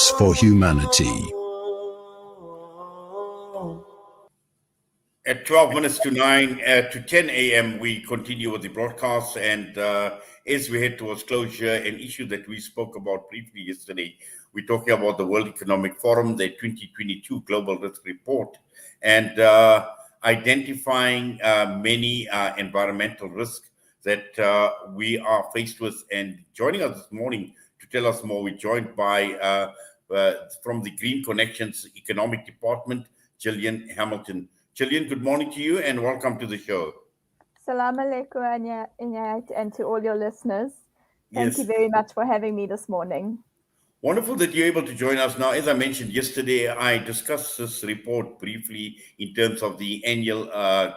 Risks for Humanity. At 12 minutes to 10 a.m., we continue with the broadcast. And as we head towards closure, an issue that we spoke about briefly yesterday, we're talking about the World Economic Forum, their 2022 Global Risk Report, and identifying many environmental risks that we are faced with. And joining us this morning to tell us more, we're joined by, from the Green Connections Economic Department, Gillian Hamilton. Gillian, good morning to you and welcome to the show. Salam alaikum, and to all your listeners. Thank you very much for having me this morning. Wonderful that you're able to join us. Now, as I mentioned yesterday, I discussed this report briefly in terms of the annual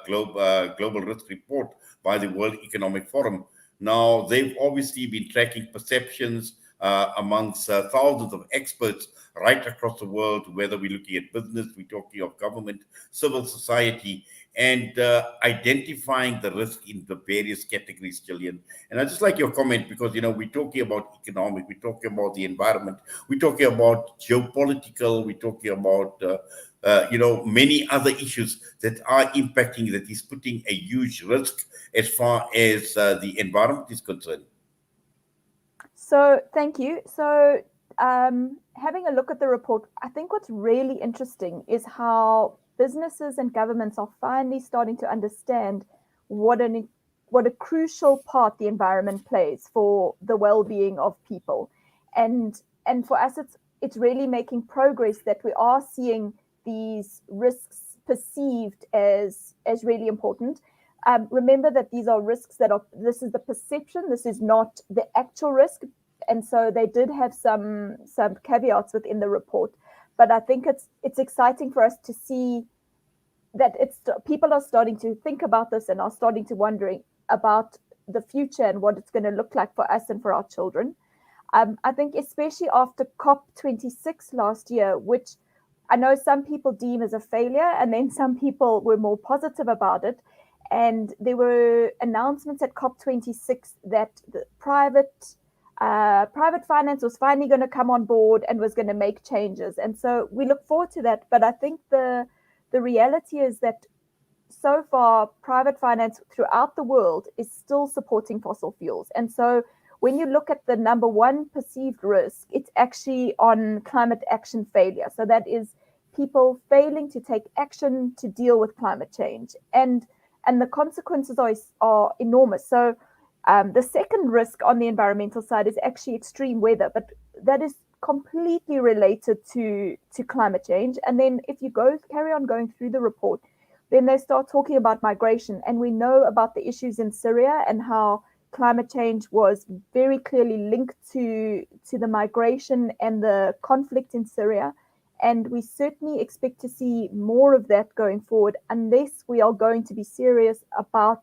global risk report by the World Economic Forum. Now, they've obviously been tracking perceptions amongst thousands of experts right across the world, whether we're looking at business, we're talking of government, civil society, and identifying the risk in the various categories, Gillian. And I just like your comment because, you know, we're talking about economic, we're talking about the environment, we're talking about geopolitical, we're talking about, many other issues that are impacting, that is putting a huge risk as far as the environment is concerned. So thank you. So having a look at the report, I think what's really interesting is how businesses and governments are finally starting to understand what a crucial part the environment plays for the well-being of people. And for us, it's really making progress that we are seeing these risks perceived as really important. Remember that these are risks this is the perception, this is not the actual risk. And so they did have some caveats within the report. But I think it's exciting for us to see that people are starting to think about this and are starting to wondering about the future and what it's going to look like for us and for our children. I think especially after COP26 last year, which I know some people deem as a failure, and then some people were more positive about it. And there were announcements at COP26 that the private finance was finally going to come on board and was going to make changes. And so we look forward to that. But I think the reality is that so far, private finance throughout the world is still supporting fossil fuels. And so when you look at the number one perceived risk, it's actually on climate action failure. So that is people failing to take action to deal with climate change. And the consequences are enormous. So the second risk on the environmental side is actually extreme weather, but that is completely related to climate change. And then if you carry on going through the report, then they start talking about migration. And we know about the issues in Syria and how climate change was very clearly linked to the migration and the conflict in Syria. And we certainly expect to see more of that going forward, unless we are going to be serious about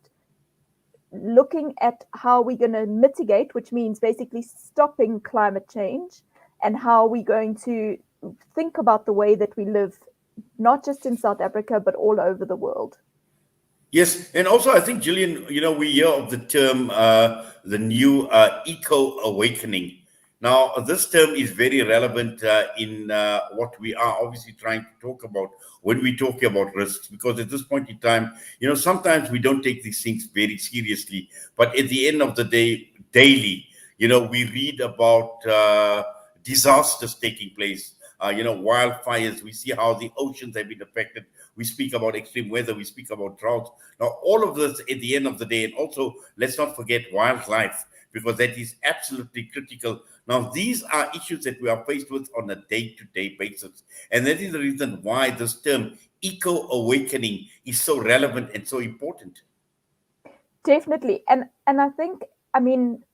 looking at how we're going to mitigate, which means basically stopping climate change, and how we're going to think about the way that we live, not just in South Africa, but all over the world. Yes, and also I think, Gillian, we hear of the term, the new eco-awakening. Now, this term is very relevant in what we are obviously trying to talk about when we talk about risks, because at this point in time, sometimes we don't take these things very seriously. But at the end of the day, daily, we read about disasters taking place, wildfires. We see how the oceans have been affected. We speak about extreme weather. We speak about droughts. Now, all of this at the end of the day, and also let's not forget wildlife, because that is absolutely critical. Now, these are issues that we are faced with on a day-to-day basis. And that is the reason why this term eco-awakening is so relevant and so important. Definitely. And I think,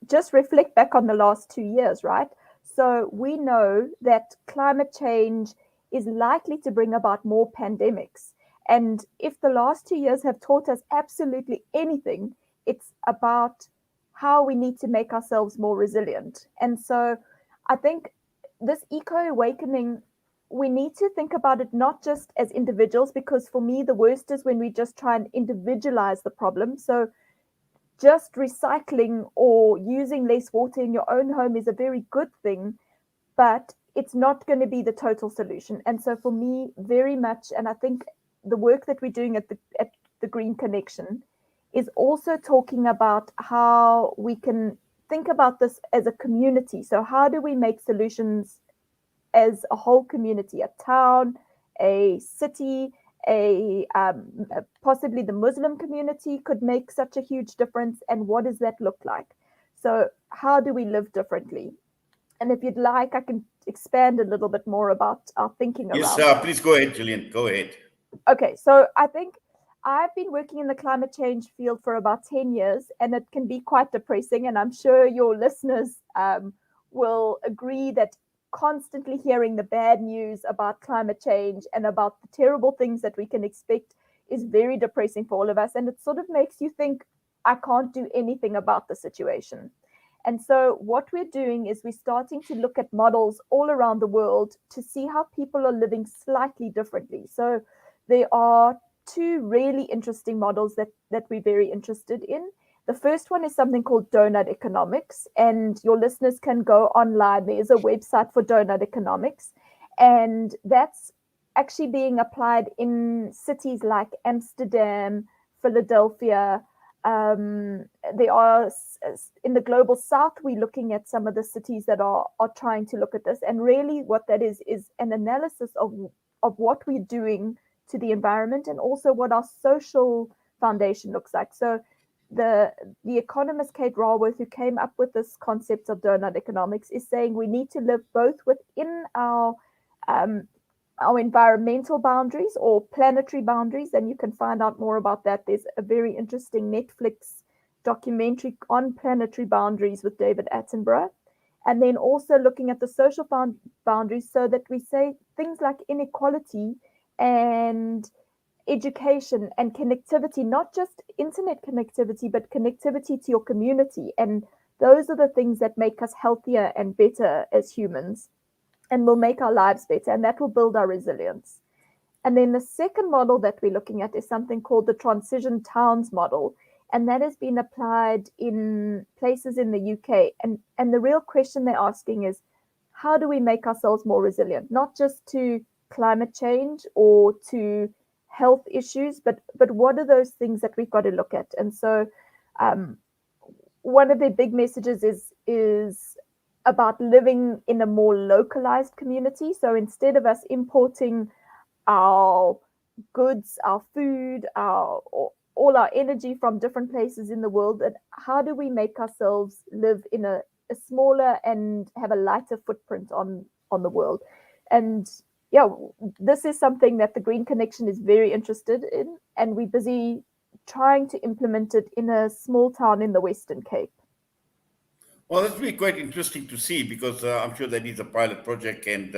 just reflect back on the last 2 years, right? So we know that climate change is likely to bring about more pandemics. And if the last 2 years have taught us absolutely anything, it's about how we need to make ourselves more resilient. And so I think this eco-awakening, we need to think about it not just as individuals, because for me, the worst is when we just try and individualize the problem. So just recycling or using less water in your own home is a very good thing. But it's not going to be the total solution. And so for me, very much, and I think the work that we're doing at the Green Connection is also talking about how we can think about this as a community. So how do we make solutions as a whole community, a town, a city, possibly the Muslim community could make such a huge difference, and what does that look like? So how do we live differently? And if you'd like, I can expand a little bit more about our thinking Yes, around that. please go ahead, Gillian. Go ahead. Okay, so I think I've been working in the climate change field for about 10 years, and it can be quite depressing. And I'm sure your listeners will agree that constantly hearing the bad news about climate change and about the terrible things that we can expect is very depressing for all of us. And it sort of makes you think, I can't do anything about the situation. And so what we're doing is we're starting to look at models all around the world to see how people are living slightly differently. So there are two really interesting models that we're very interested in. The first one is something called donut economics, and your listeners can go online. There's a website for donut economics, and that's actually being applied in cities like Amsterdam, Philadelphia. There are in the global south, we're looking at some of the cities that are trying to look at this, and really what that is an analysis of what we're doing to the environment and also what our social foundation looks like. So the economist Kate Raworth, who came up with this concept of donut economics, is saying we need to live both within our environmental boundaries or planetary boundaries, and you can find out more about that. There's a very interesting Netflix documentary on planetary boundaries with David Attenborough. And then also looking at the social boundaries, so that we say things like inequality and education and connectivity, not just internet connectivity, but connectivity to your community. And those are the things that make us healthier and better as humans and will make our lives better, and that will build our resilience. And then the second model that we're looking at is something called the transition towns model, and that has been applied in places in the UK. And the real question they're asking is, how do we make ourselves more resilient, not just to climate change or to health issues, but what are those things that we've got to look at? And so one of their big messages is about living in a more localized community. So instead of us importing our goods, our food, all our energy from different places in the world, that how do we make ourselves live in a smaller and have a lighter footprint on the world? And yeah, this is something that the Green Connection is very interested in, and we're busy trying to implement it in a small town in the Western Cape. Well, that will be quite interesting to see, because I'm sure that is a pilot project, and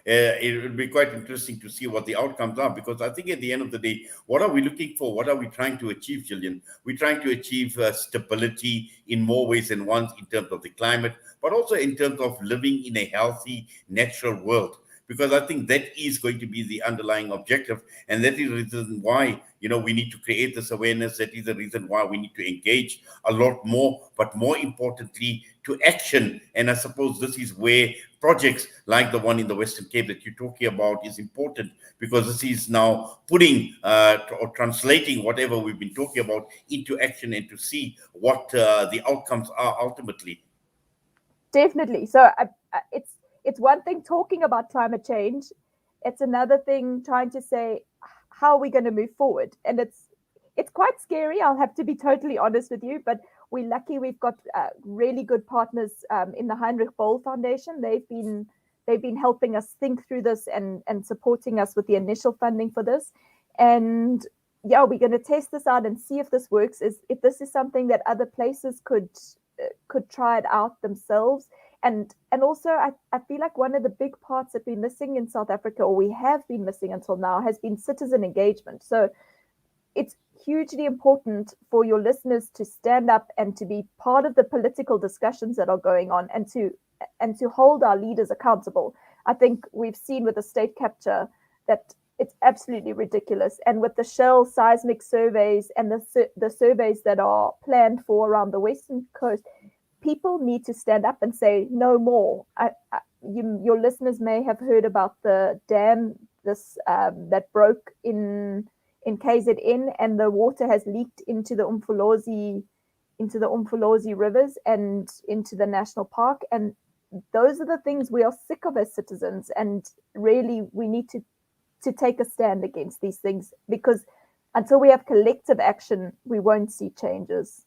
it will be quite interesting to see what the outcomes are, because I think at the end of the day, what are we looking for? What are we trying to achieve, Gillian? We're trying to achieve stability in more ways than one, in terms of the climate, but also in terms of living in a healthy, natural world. Because I think that is going to be the underlying objective, and that is the reason why we need to create this awareness. That is the reason why we need to engage a lot more, but more importantly, to action. And I suppose this is where projects like the one in the Western Cape that you're talking about is important, because this is now putting or translating whatever we've been talking about into action, and to see what the outcomes are ultimately. Definitely. So it's one thing talking about climate change. It's another thing trying to say, how are we going to move forward? And it's quite scary. I'll have to be totally honest with you, but we're lucky. We've got really good partners in the Heinrich Boll Foundation. They've been helping us think through this and supporting us with the initial funding for this. And yeah, we're going to test this out and see if this works. If this is something that other places could try it out themselves. And also, I feel like one of the big parts that we're missing in South Africa, or we have been missing until now, has been citizen engagement. So it's hugely important for your listeners to stand up and to be part of the political discussions that are going on, and to hold our leaders accountable. I think we've seen with the state capture that it's absolutely ridiculous. And with the Shell seismic surveys and the surveys that are planned for around the Western Coast, people need to stand up and say no more. your listeners may have heard about the dam that broke in KZN, and the water has leaked into the Umfolozi rivers and into the national park. And those are the things we are sick of as citizens, and really we need to take a stand against these things, because until we have collective action, we won't see changes.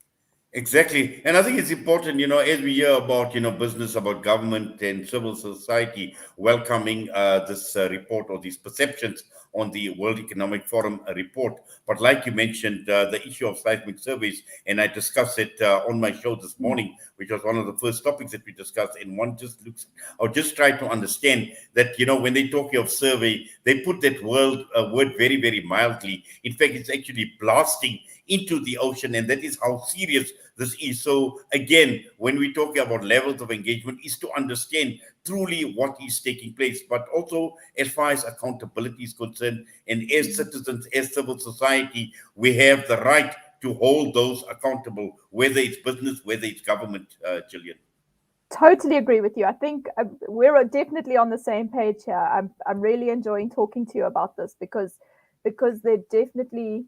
Exactly. And I think it's important, as we hear about, business, about government and civil society welcoming this report, or these perceptions on the World Economic Forum report. But like you mentioned, the issue of seismic surveys, and I discussed it on my show this morning, which was one of the first topics that we discussed. And one just looks, or just try to understand that, when they talk of survey, they put that word very, very mildly. In fact, it's actually blasting into the ocean, and that is how serious this is. So again, when we talk about levels of engagement, is to understand truly what is taking place, but also as far as accountability is concerned, and as citizens, as civil society, we have the right to hold those accountable, whether it's business, whether it's government, Gillian. Totally agree with you. I think we're definitely on the same page here. I'm really enjoying talking to you about this, because they're definitely,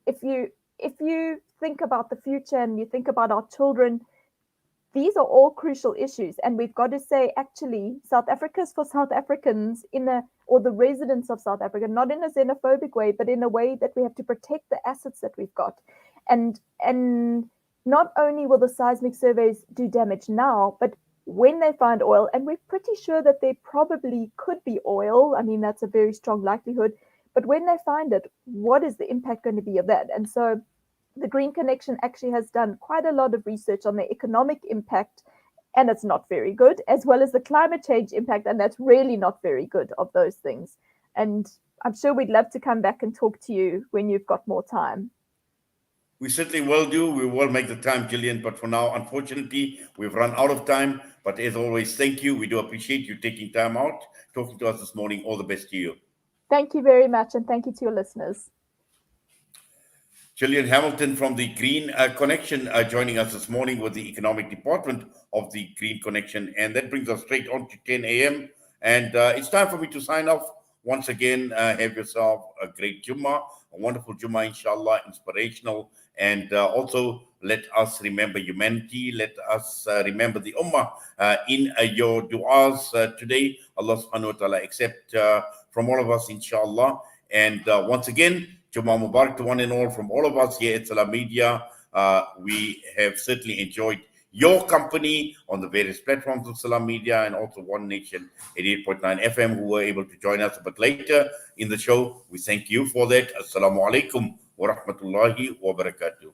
if you think about the future and you think about our children, these are all crucial issues. And we've got to say, actually, South Africa is for South Africans, or the residents of South Africa, not in a xenophobic way, but in a way that we have to protect the assets that we've got. And not only will the seismic surveys do damage now, but when they find oil, and we're pretty sure that there probably could be oil, I mean, that's a very strong likelihood, but when they find it, what is the impact going to be of that? And so the Green Connection actually has done quite a lot of research on the economic impact, and it's not very good, as well as the climate change impact, and that's really not very good of those things. And I'm sure we'd love to come back and talk to you when you've got more time. We certainly will do. We will make the time, Gillian. But for now, unfortunately, we've run out of time. But as always, thank you. We do appreciate you taking time out, talking to us this morning. All the best to you. Thank you very much. And thank you to your listeners. Gillian Hamilton from the Green Connection joining us this morning with the Economic Department of the Green Connection. And that brings us straight on to 10 a.m. And it's time for me to sign off. Once again, have yourself a great Jummah, a wonderful Jummah, inshallah, inspirational. And also, let us remember humanity. Let us remember the Ummah in your du'as today. Allah subhanahu wa ta'ala accept from all of us, inshallah. And once again, Jummah Mubarak to one and all from all of us here at Salam Media. We have certainly enjoyed your company on the various platforms of Salam Media, and also One Nation 88.9 FM, who were able to join us a bit later in the show. We thank you for that. Assalamu alaikum wa rahmatullahi wa barakatuh.